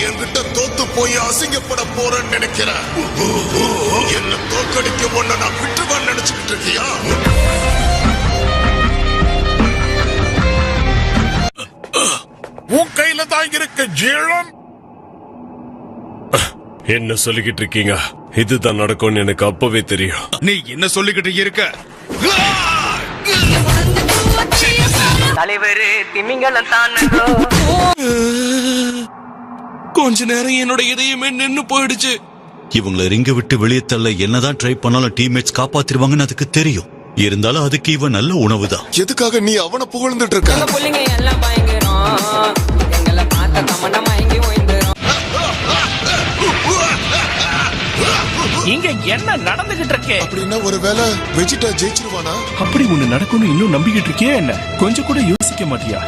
என்கிட்ட தோத்து போய் அசிங்கப்பட போறேன்னு நினைக்கிற? என்ன தோக்கடிக்க ஒண்ண நான் விட்டுவான்னு நினைச்சுக்கிட்டு இருக்கியா? உன் கையில தான் இருக்கு ஜீழம். என்ன சொல்லிக்கிட்டு இருக்கீங்க? இதுதான் நடக்கும்னு எனக்கு அப்பவே தெரியும். நீ என்ன சொல்லிக்கிட்டு இருக்க? தலைவரு திமிங்கலம் தானோ. கொஞ்ச நேரம் என்னோட இதயமே நின்னு போயிடுச்சு. இவங்களை ரிங்க விட்டு வெளியே தள்ள என்னதான் ட்ரை பண்ணாலும் டீம்மேட்ஸ் காப்பாத்திருவாங்கன்னு அதுக்கு தெரியும். இருந்தாலும் அதுக்கு இவன் நல்ல உணவுதான். எதுக்காக நீ அவனை புகழ்ந்துட்டு இருக்க? புள்ளிங்க எல்லாம் பயங்கரம், எங்களை பார்த்த கமண்ட மயங்கி ஓய்ந்துரும். இங்க என்ன நடந்துகிட்டு இருக்கே? அப்படின்னா ஒருவேளை வெஜிடா ஜெயிச்சிருவானா? அப்படி ஒண்ணு நடக்கும்னு இன்னும் நம்பிக்கிட்டு இருக்கே? என்ன கொஞ்சம் கூட யோசிக்க மாட்டியா?